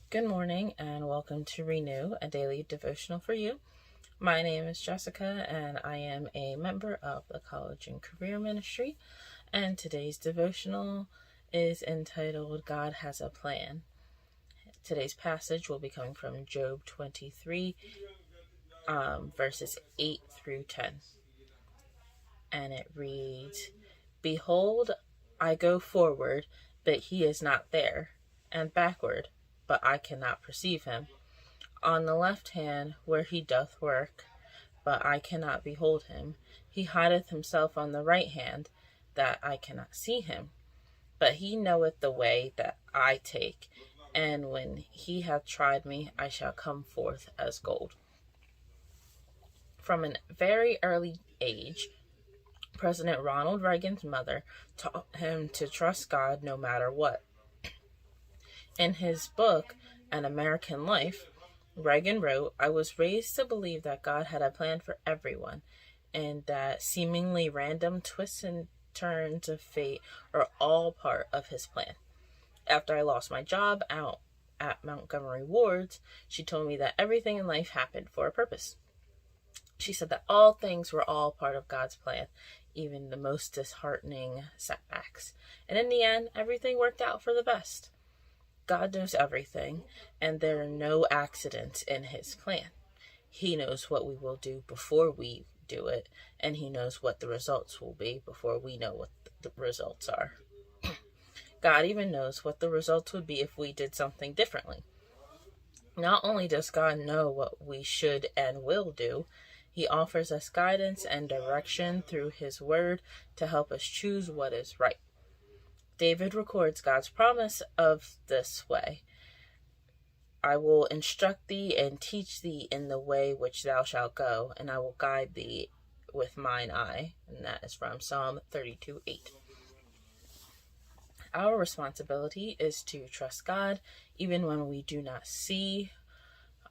Good morning and welcome to Renew, a daily devotional for you. My name is Jessica and I am a member of the College and Career Ministry, and today's devotional is entitled God Has a Plan. Today's passage will be coming from Job 23, verses 8 through 10. And it reads, "Behold, I go forward, but he is not there, and backward, but I cannot perceive him. On the left hand, where he doth work, but I cannot behold him. He hideth himself on the right hand, that I cannot see him. But he knoweth the way that I take, and when he hath tried me, I shall come forth as gold." From a very early age, President Ronald Reagan's mother taught him to trust God no matter what. In his book, An American Life, Reagan wrote, "I was raised to believe that God had a plan for everyone, and that seemingly random twists and turns of fate are all part of his plan." After I lost my job out at Montgomery Wards, she told me that everything in life happened for a purpose. She said that all things were all part of God's plan, even the most disheartening setbacks. And in the end, everything worked out for the best. God knows everything, and there are no accidents in his plan. He knows what we will do before we do it, and he knows what the results will be before we know what the results are. God even knows what the results would be if we did something differently. Not only does God know what we should and will do, he offers us guidance and direction through his word to help us choose what is right. David records God's promise of this way: "I will instruct thee and teach thee in the way which thou shalt go, and I will guide thee with mine eye." And that is from Psalm 32:8. Our responsibility is to trust God even when we do not see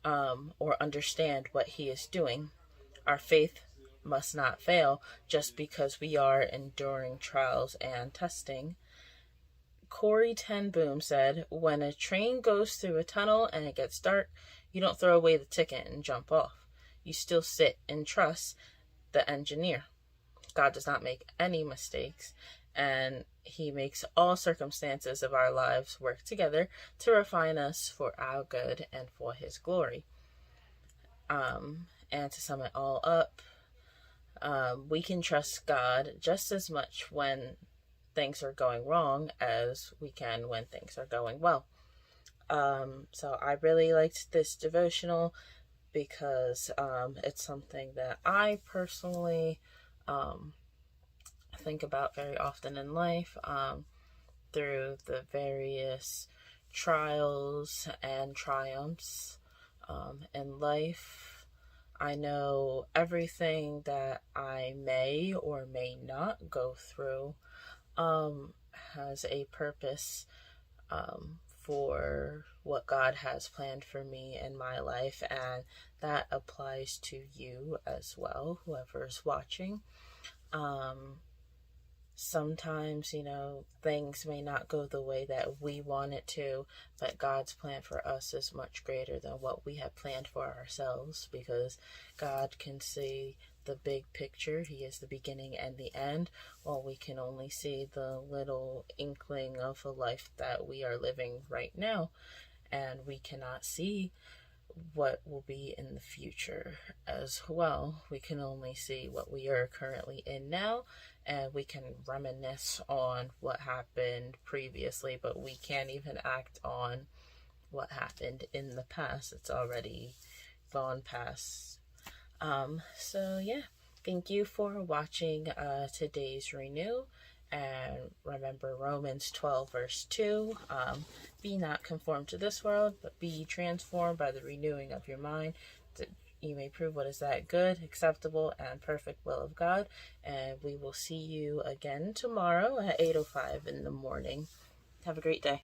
or understand what he is doing. Our faith must not fail just because we are enduring trials and testing. Corrie ten Boom said, "When a train goes through a tunnel and it gets dark, you don't throw away the ticket and jump off. You still sit and trust the engineer." God does not make any mistakes, and he makes all circumstances of our lives work together to refine us for our good and for his glory. And to sum it all up, we can trust God just as much when things are going wrong as we can when things are going well. So I really liked this devotional because it's something that I personally think about very often in life, through the various trials and triumphs in life. I know everything that I may or may not go through has a purpose for what God has planned for me in my life, and that applies to you as well, whoever's watching. Sometimes, things may not go the way that we want it to, but God's plan for us is much greater than what we have planned for ourselves, because God can see the big picture. He is the beginning and the end, while we can only see the little inkling of a life that we are living right now, and we cannot see what will be in the future as well. We can only see what we are currently in now, and we can reminisce on what happened previously, but we can't even act on what happened in the past. It's already gone past. So yeah, thank you for watching today's Renew. And remember Romans 12 verse 2, "Be not conformed to this world, but be transformed by the renewing of your mind, that you may prove what is that good, acceptable, and perfect will of God." And we will see you again tomorrow at 8:05 in the morning. Have a great day.